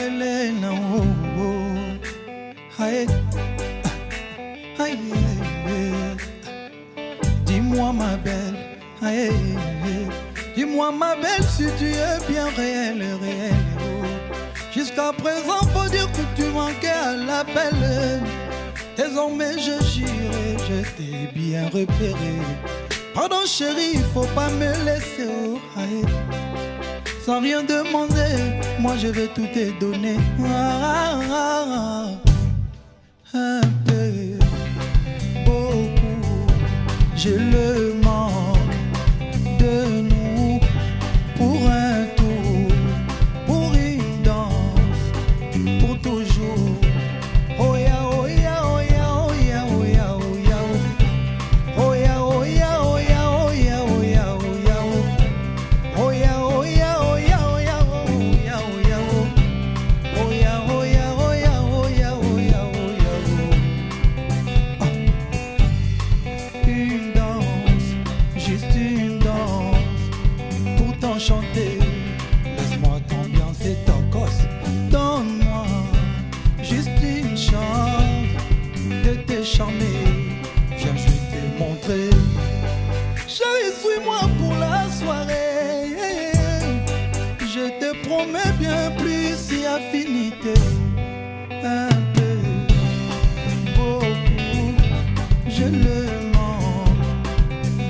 Elena, oh, oh. Aïe, aïe, aïe. Dis-moi ma belle, aïe, dis-moi ma belle si tu es bien réelle, réelle. Oh. Jusqu'à présent, faut dire que tu manquais à l'appel. Désormais je j'irai, je t'ai bien repéré. Pardon chérie, il faut pas me laisser, oh, aïe. Sans rien demander, moi je vais tout te donner. Un peu, beaucoup, je le manque de nous. Pour un tour, pour une danse, pour toujours. Oh ya, oh ya, oh ya, oh ya, oh ya, oh ya, oh ya, oh ya, oh ya, oh ya, oh ya, oh ya, oh ya, oh ya. Chanter, laisse-moi t'ambiancer ton gosse. Donne-moi juste une chance de te charmer. Viens, je vais te montrer. Chérie, suis-moi pour la soirée. Je te promets bien plus si affinité. Un peu, beaucoup, je le manque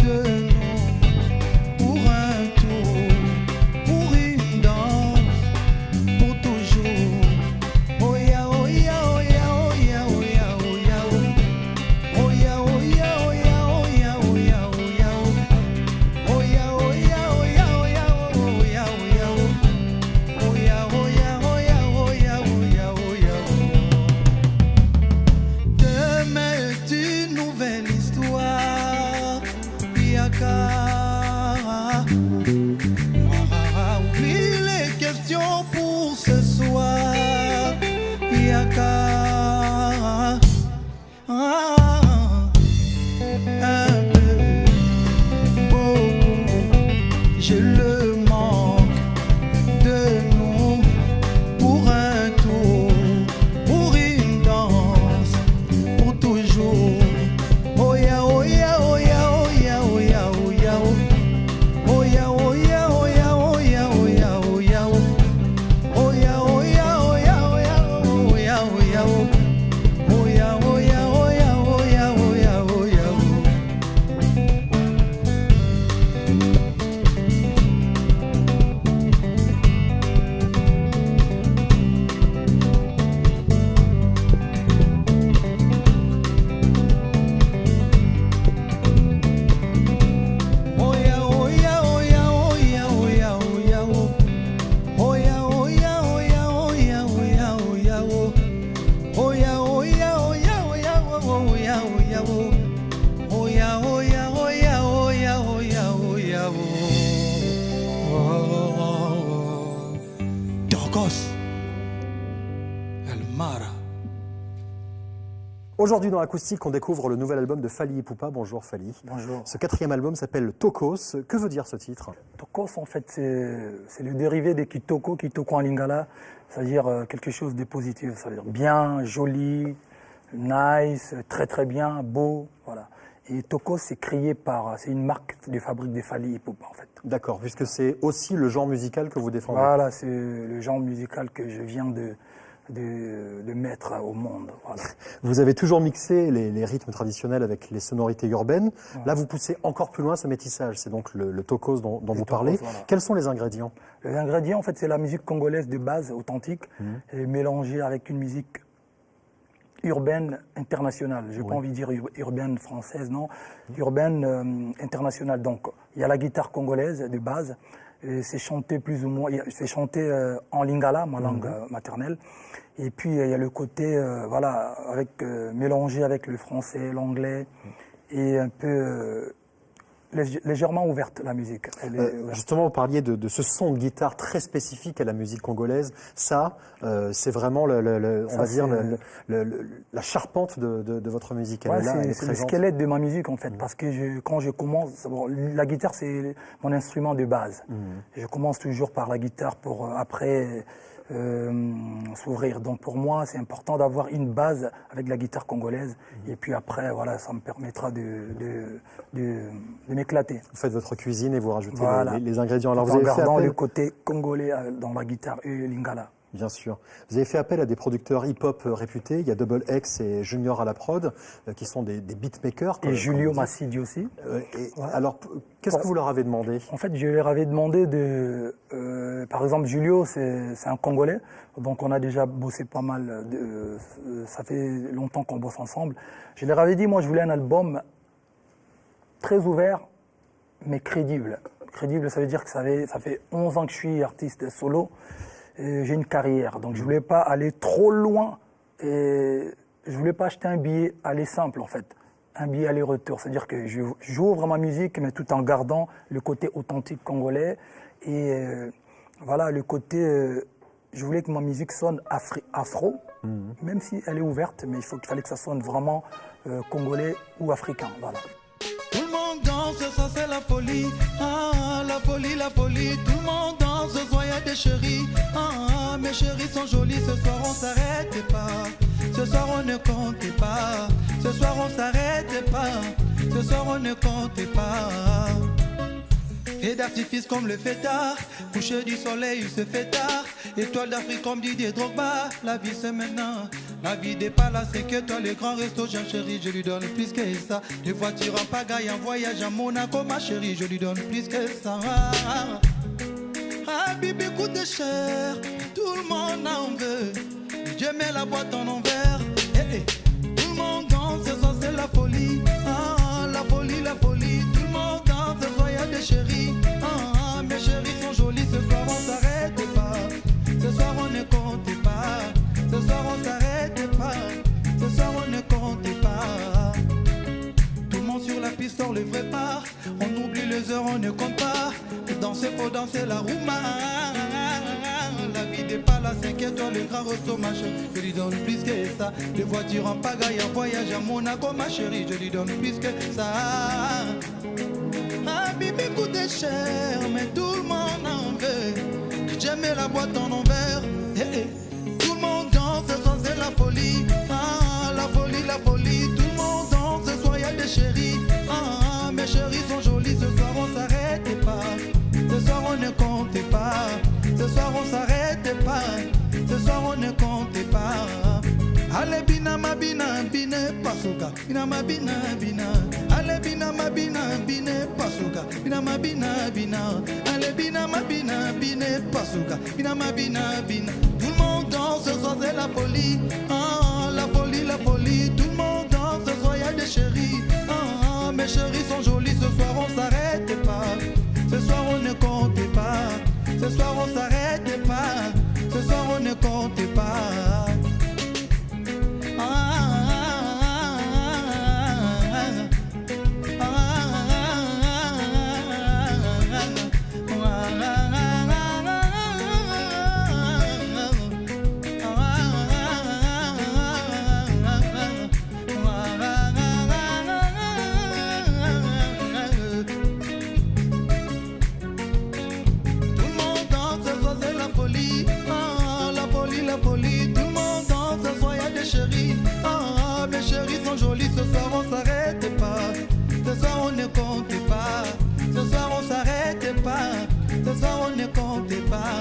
de nous. Oublie les questions pour ce soir. Yaka, un peu, beaucoup, je le manque de nous. Pour un tour, pour une danse, pour toujours. Oh ya, oh ya, oh ya, oh ya, oh ya, oh ya, oh. Oh ya, oh ya, oh ya, oh ya, oh ya, oh ya, oh. Oh ya, oh ya, oh ya, oh ya, oh ya, oh ya, oh. Oh ya, oh ya, oh ya, oh ya, oh ya, oh ya, oh. Aujourd'hui dans Acoustique, on découvre le nouvel album de Fally Ipupa. Bonjour Fally. Bonjour. Ce 4e album s'appelle Tokos. Que veut dire ce titre? Tokos, en fait, c'est le dérivé de Kitoko, Kitoko en lingala, c'est-à-dire quelque chose de positif, c'est-à-dire bien, joli, nice, très très bien, beau, voilà. Et Tokos, c'est c'est une marque de fabrique de Fally Ipupa, en fait. D'accord, puisque c'est aussi le genre musical que vous défendez. Voilà, c'est le genre musical que je viens de mettre au monde. Voilà. Vous avez toujours mixé les rythmes traditionnels avec les sonorités urbaines. Ouais. Là, vous poussez encore plus loin ce métissage. C'est donc le tokos dont vous parlez. Voilà. Quels sont les ingrédients? Les ingrédients, en fait, c'est la musique congolaise de base, authentique, et mélangée avec une musique urbaine internationale. Je n'ai pas envie de dire urbaine française, non. Urbaine internationale. Donc, il y a la guitare congolaise de base. C'est chanté plus ou moins, c'est chanté en lingala, ma langue maternelle. Et puis il y a le côté, voilà, mélangé avec le français, l'anglais et un peu légèrement ouverte, la musique. Elle est ouverte. Justement, vous parliez de ce son de guitare très spécifique à la musique congolaise. Ça, c'est vraiment, on va dire, la charpente de votre musique. Elle Ouais, est là, elle est c'est le présente. squelette de ma musique, en fait, parce que quand je commence, bon, la guitare, c'est mon instrument de base. Je commence toujours par la guitare pour après s'ouvrir. Donc pour moi, c'est important d'avoir une base avec la guitare congolaise. Et puis après, voilà, ça me permettra de m'éclater. Vous faites votre cuisine et vous rajoutez Voilà. les ingrédients. Alors, Tout vous en avez fait gardant appel, le côté congolais dans la guitare et lingala. bien sûr, vous avez fait appel à des producteurs hip-hop réputés. Il y a Double X et Junior à la prod, qui sont des beatmakers. Et Julio Massidi aussi. Alors, qu'est-ce que vous leur avez demandé? En fait, je leur avais demandé par exemple, Julio, c'est un Congolais, donc on a déjà bossé pas mal, ça fait longtemps qu'on bosse ensemble. Je leur avais dit, moi, je voulais un album très ouvert, mais crédible. Crédible, ça veut dire que ça fait 11 ans que je suis artiste solo, et j'ai une carrière, donc je voulais pas aller trop loin, et je voulais pas acheter un billet aller simple, en fait. Un billet aller-retour, c'est-à-dire que j'ouvre ma musique, mais tout en gardant le côté authentique congolais. Et voilà, le côté... je voulais que ma musique sonne afro, même si elle est ouverte, mais il fallait que ça sonne vraiment congolais ou africain. Voilà. Tout le monde danse, ça c'est la folie. Ah, la folie, la folie. Tout le monde danse, ce soir y a des chéris. Ah, mes chéris sont jolis. Ce soir on s'arrête pas. Ce soir on ne compte pas. Ce soir on s'arrête pas. Ce soir on ne compte pas. Et d'artifice comme le fêtard. Coucher du soleil, il se fait tard. Étoile d'Afrique comme Didier Drogba. La vie c'est maintenant. La vie n'est pas là, c'est que toi les grands restos, j'ai un chéri, je lui donne plus que ça. Les voitures en pagaille, en voyage à Monaco, ma chérie, je lui donne plus que ça. Ah, Bibi coûte cher, tout le monde en veut. Dieu met la boîte en envers. Eh, eh. Tout le monde danse, ce soir c'est la folie. Ah, la folie, la folie. Tout le monde danse, ce soir y a des chéris. Ah, mes chéris sont jolis, ce soir on s'arrête pas. Ce soir on ne compte pas. Ce soir on s'arrête pas. Ce soir on ne compte pas. Tout le monde sur la piste sort le vrai part. On oublie les heures, on ne compte pas. Danser faut danser la rouma. La vie n'est pas là, c'est que toi le grand resto ma chérie. Je lui donne plus que ça. Les voitures en pagaille, en voyage à Monaco ma chérie. Je lui donne plus que ça. Ah Bibi coûte cher, mais tout le monde en veut. J'aime la boîte en envers. Eh, eh. Tout le monde danse, ce soir c'est la folie. Ah la folie, la folie. Tout le monde danse, ce soir y a des chéris. Ah mes chéris sont jolis, ce soir on s'arrête pas. Ce soir on ne compte pas. Ce soir on s'arrête pas. Ce soir on ne compte pas. Allez bina ma bina bine pasuka. Bina ma bina bina. Allez bina ma bina bine pasuka. Bina ma bina bina. Allez bina ma bina bine pasuka. Bina ma bina bina. Tout le monde danse, ce soir c'est la folie. Ah la folie, la folie. Tout le monde danse, ce soir y a des chéris. Ah mes chéris sont jolis, ce soir on s'arrête pas. Ce soir on ne compte pas. Ce soir on s'arrête pas. Ce soir on ne compte pas. Jolis, ce soir on s'arrête pas. Ce soir on ne compte pas. Ce soir on s'arrête pas. Ce soir on ne compte pas.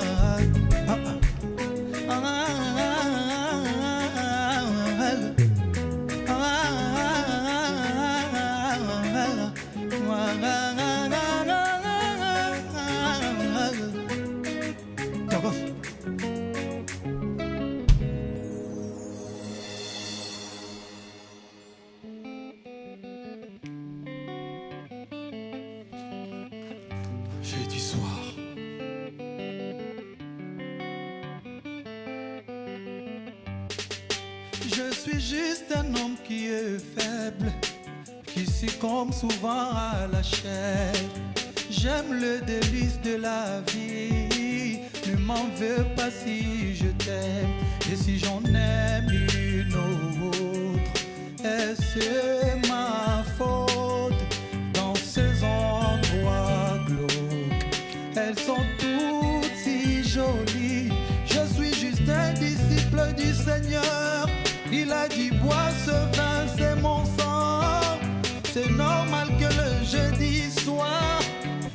Jeudi soir. Je suis juste un homme qui est faible, qui succombe souvent à la chair. J'aime le délice de la vie, ne m'en veux pas si je t'aime. Et si j'en aime une autre, est-ce ma faute? Dans ces endroits glauques, elles sont toutes si jolies. Je suis juste un disciple du Seigneur. Il a dit bois ce vin, c'est mon sang. C'est normal que le jeudi soir,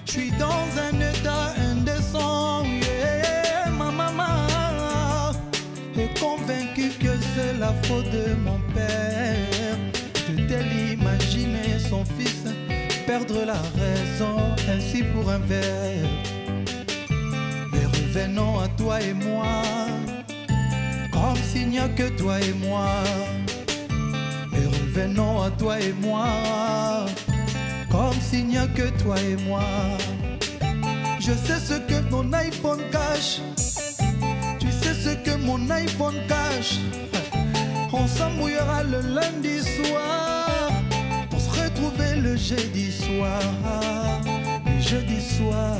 je suis dans un état indécent. Yeah, ma maman est convaincue que c'est la faute de mon père. De imaginer son fils perdre la raison ainsi pour un verre. Mais revenons à toi et moi, comme s'il n'y a que toi et moi. Et revenons à toi et moi, comme s'il n'y a que toi et moi. Je sais ce que mon iPhone cache, tu sais ce que mon iPhone cache. On s'embrouillera le lundi soir pour se retrouver le jeudi soir. Le jeudi soir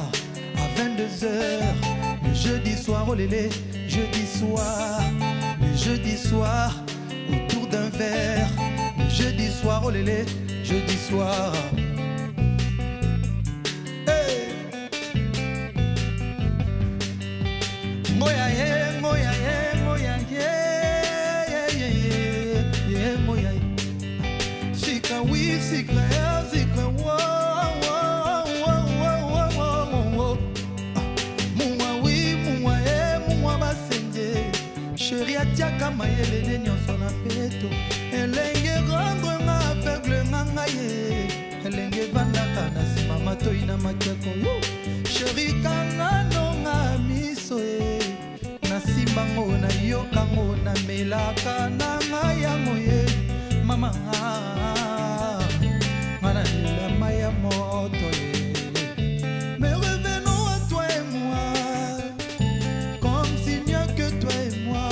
à 22h, le jeudi soir, oh lélé, jeudi soir. Le jeudi soir autour d'un verre, le jeudi soir, oh lélé, jeudi soir. Hey! Moya ye, moya ye, moya ye, moya ye. Secret oui, secret ya, secret wo, wo, wo, wo, wo, wo. Mouwa oui, mouwa ye, mouwa basenge. Chérie atiaka mayele nyonso na peto. Elenge rendre nga aveugle nga ye. Elenge vandaka na sima matoi na makiako yo. Chérie kanga nonga miso ye. Na simbango na yokango na melaka na nga yango ye. Mama ngana la maya moto ye. Mais revenons à toi et moi, comme s'il n'y a que toi et moi.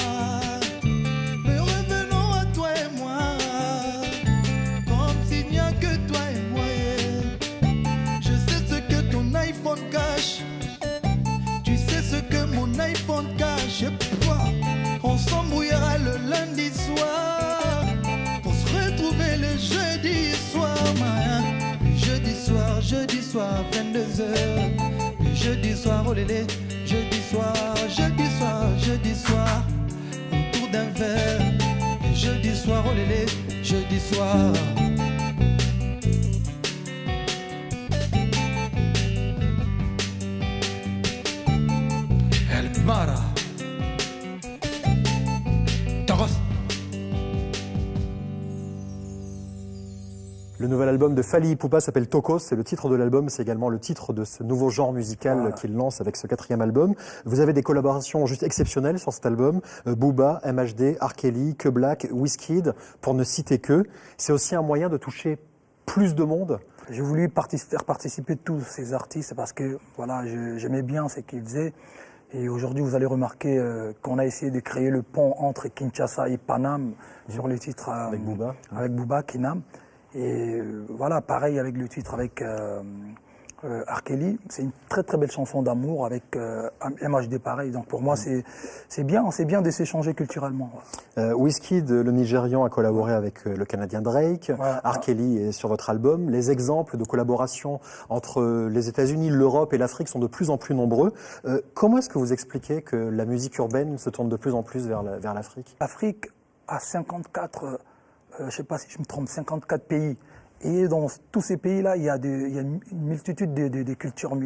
Mais revenons à toi et moi, comme s'il n'y a que toi et moi. Je sais ce que ton iPhone cache, tu sais ce que mon iPhone cache. On s'embrouillera le lundi soir pour se retrouver le jeudi soir. Jeudi soir, 22h. Le jeudi soir, oh lélé, jeudi soir, jeudi soir, autour d'un verre. Le jeudi soir, oh lélé, jeudi soir. El Mara. Taros. Le nouvel album de Fally Ipupa s'appelle Tokos, c'est le titre de l'album, c'est également le titre de ce nouveau genre musical qu'il lance avec ce 4e album. Vous avez des collaborations juste exceptionnelles sur cet album, Booba, MHD, R. Kelly, Que Black, Wizkid, pour ne citer que. C'est aussi un moyen de toucher plus de monde. J'ai voulu faire participer tous ces artistes parce que voilà, j'aimais bien ce qu'ils faisaient. Et aujourd'hui, vous allez remarquer qu'on a essayé de créer le pont entre Kinshasa et Paname sur le titre avec Booba, Kinam. Et voilà, pareil avec le titre avec R. Kelly. C'est une très très belle chanson d'amour avec MHD pareil. Donc pour moi, c'est bien de s'échanger culturellement. Wizkid, le Nigérian, a collaboré avec le Canadien Drake. R. Kelly est sur votre album. Les exemples de collaboration entre les États-Unis, l'Europe et l'Afrique sont de plus en plus nombreux. Comment est-ce que vous expliquez que la musique urbaine se tourne de plus en plus vers l'Afrique ? L'Afrique a 54... je ne sais pas si je me trompe, 54 pays. Et dans tous ces pays-là, il y a une multitude de cultures,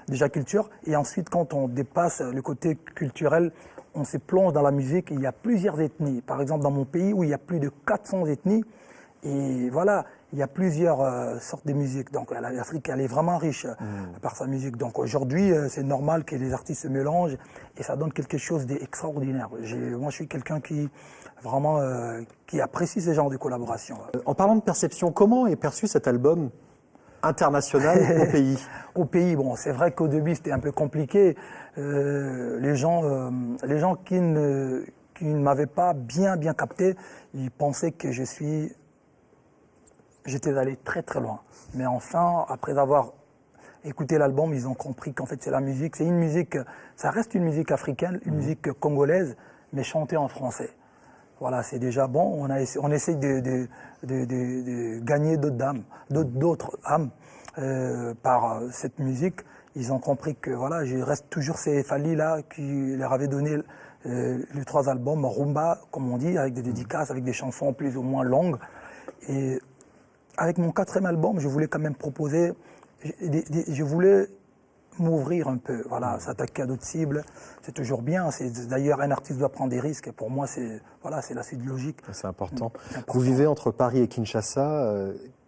déjà culture. Et ensuite, quand on dépasse le côté culturel, on se plonge dans la musique. Il y a plusieurs ethnies. Par exemple, dans mon pays, où il y a plus de 400 ethnies. Et voilà, il y a plusieurs sortes de musique. Donc l'Afrique, elle est vraiment riche par sa musique. Donc aujourd'hui, c'est normal que les artistes se mélangent et ça donne quelque chose d'extraordinaire. Moi, je suis quelqu'un qui vraiment qui apprécie ce genre de collaboration. En parlant de perception, comment est perçu cet album international au pays? Au pays, bon, c'est vrai qu'au début, c'était un peu compliqué. Les gens qui ne m'avaient pas bien capté, ils pensaient que je suis j'étais allé très très loin. Mais enfin, après avoir écouté l'album, ils ont compris qu'en fait c'est la musique, c'est une musique, ça reste une musique africaine, une musique congolaise, mais chantée en français. Voilà, c'est déjà bon. On essaye de gagner d'autres âmes par cette musique. Ils ont compris que voilà, je reste toujours ces Fally là qui leur avaient donné les 3 albums rumba, comme on dit, avec des dédicaces, avec des chansons plus ou moins longues. Et avec mon 4e album, je voulais quand même proposer, je voulais m'ouvrir un peu, voilà, s'attaquer à d'autres cibles, c'est toujours bien. D'ailleurs, un artiste doit prendre des risques. Et pour moi, c'est la suite logique. C'est important. Vous vivez entre Paris et Kinshasa.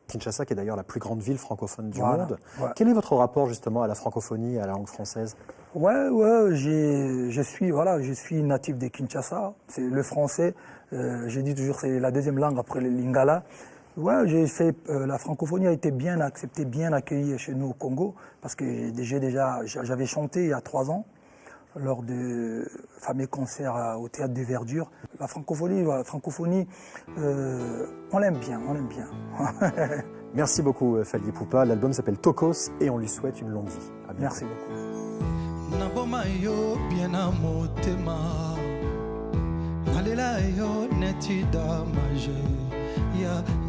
Kinshasa, qui est d'ailleurs la plus grande ville francophone du monde. Ouais. Quel est votre rapport justement à la francophonie et à la langue française? Ouais, je suis natif de Kinshasa. C'est le français. Je dis toujours, c'est la 2e langue après le lingala. Ouais, la francophonie a été bien acceptée, bien accueillie chez nous au Congo, parce que j'avais chanté il y a 3 ans lors de fameux concerts au Théâtre de Verdure. La francophonie, on l'aime bien, Merci beaucoup Fally Ipupa. L'album s'appelle Tokos et on lui souhaite une longue vie. Merci beaucoup.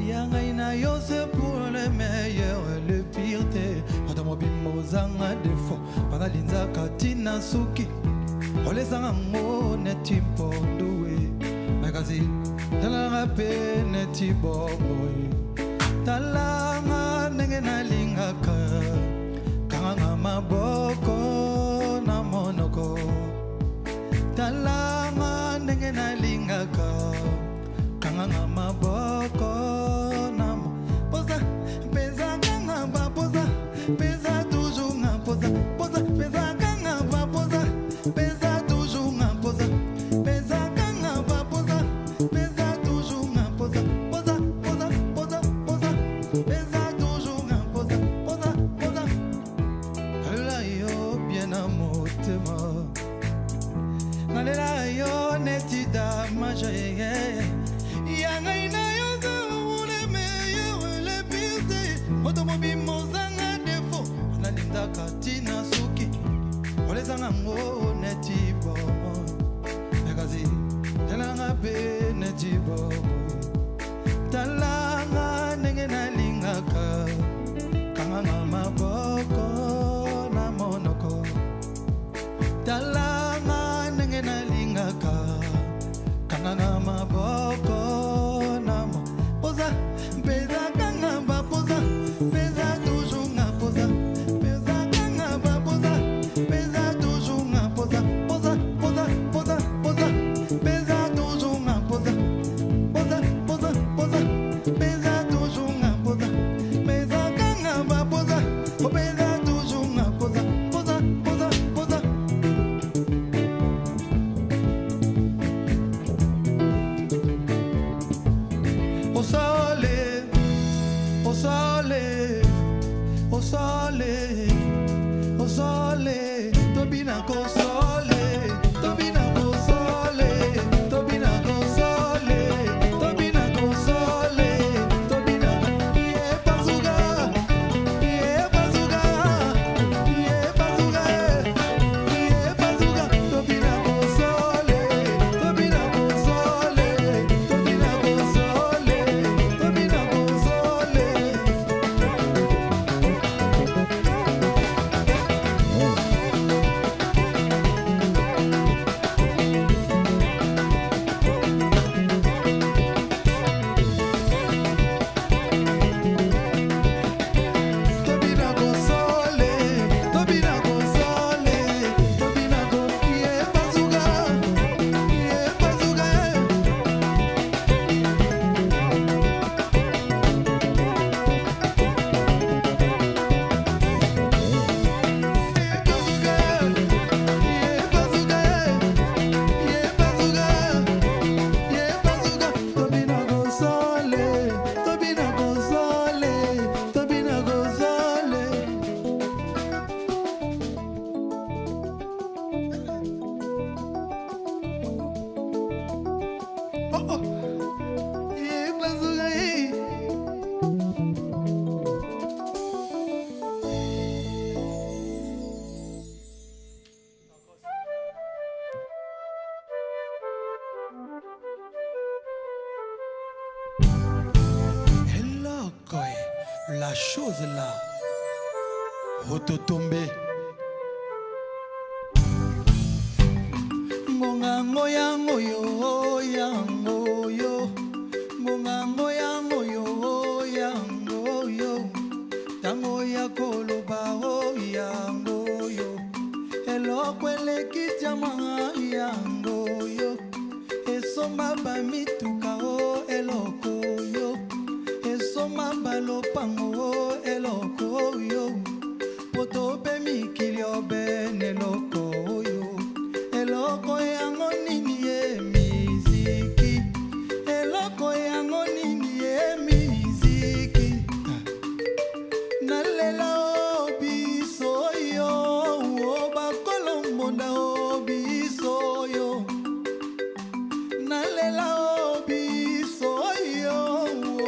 Yangaina yose pour le meilleur et le pire te Madame Bimozanga defo Panalinza katina suki Ole sanga mo neti ponduwe Magazi Talanga pe neti boboy Talanga nenge na lingaka Kanga maboko na monoko Talanga nenge na lingaka Kanga maboko namo posa pesa kanga ba posa pesa toujours nga posa posa pesa kanga ba posa pesa toujours nga posa pesa kanga ba posa pesa toujours nga posa posa posa posa posa pesa toujours nga posa posa posa la yo bien amotema nalela yo netida majaye Yangaina yoza ule meilleur le pire Motomobi mozanga defo Nalinda katina suki Ole zanga ngo neti bobo Negazi Telanga pe neti bobo Talanga nenge na lingaka Kanga maboko na monoko Talanga nenge na lingaka Kanga maboko chose là. Ototombe. Ngongango yango yo yango yo. Ngongango yango yo yango yo. Tango ya koloba o yango yo. Elokwele kijama yango yo. Esoma ba mituka o eloko yo. Esoma ba lopango o eloko yo. Poto be mikili obe neloko yo. Eloko yango nini ye miziki. Eloko yango nini ye miziki. Nalela obiso yo. Oba kolomboda obiso yo. Nalela obiso yo.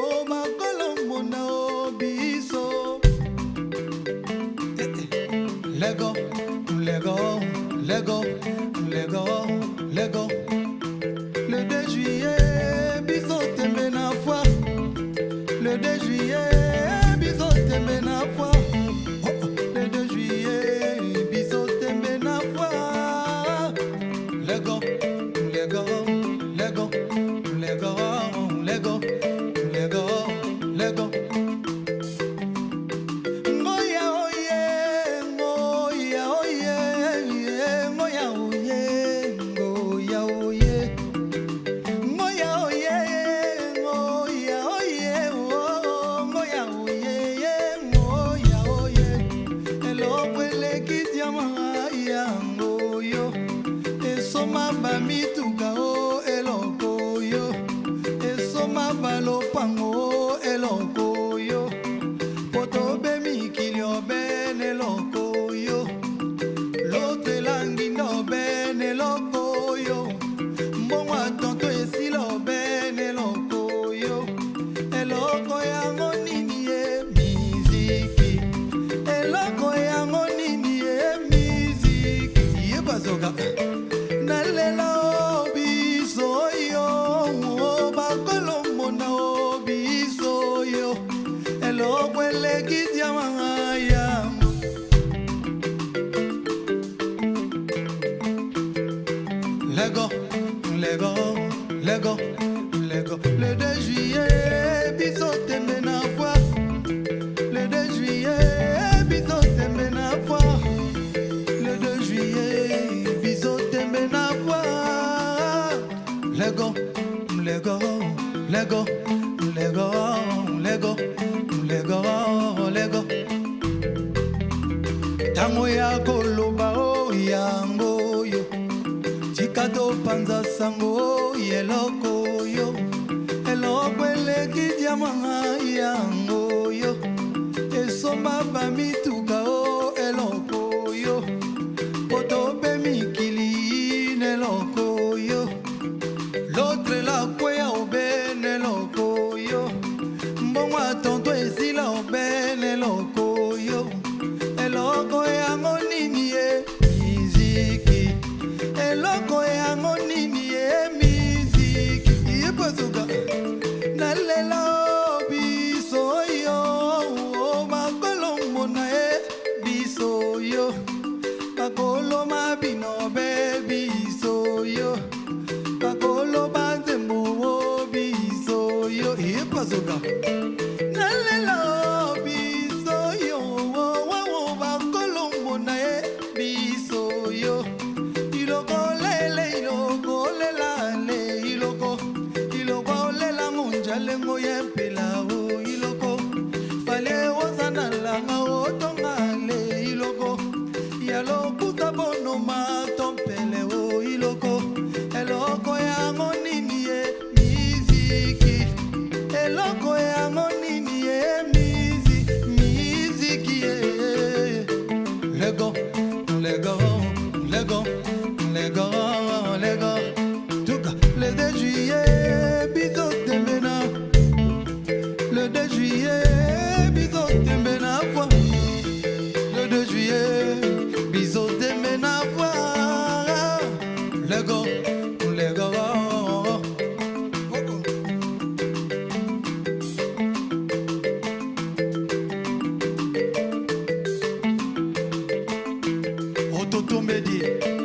Oba kolomboda obiso. Lego, Lego, Lego, Lego, Lego. Le 2 juillet, bisous t'aimes na foi. Le 2 juillet, bisous t'aimes na foi. Le 2 juillet, bisous t'aimes na foi. Lego, Lego, Lego, Lego, Lego, Lego, Lego. Mituka o eloko yo. Esoma balopango eloko yo. Poto be mikili obe neloko yo. Lote langi no be neloko yo. Mbongwa tonto esila obe neloko yo. Eloko yango nini ye miziki. Eloko yango nini ye miziki. Ye bazoka. Nalela obiso yo, oba kolombo na obiso yo. Elokwele kidiama ya. Lego, Lego, Lego, Lego. Le 2 juillet, biso tembe na foi. Le 2 juillet, biso tembe na foi. Le 2 juillet, biso tembe na foi. Lego, Lego, Lego, Lego, Lego, Lego, Lego. Tango ya koloba o yango yo. Chikato panza sango yeloko yo. Eloko eleki diamanga yango yo. Esoma ba mituka o eloko yo. Poto be mikili neloko yo. L'autre la kwea obe neloko yo. Mbongwa tonto esila obe neloko yo. Eloko yango nini ye miziki. Eloko yango nini ye miziki. Ye bazuka. Nalela obiso yo. Bakolombo na e biso yo. Bakoloma bino be biso yo. Bakolo banzembo biso yo. Ye bazuka. Nalela biso yo. Bakolombo Tombedi.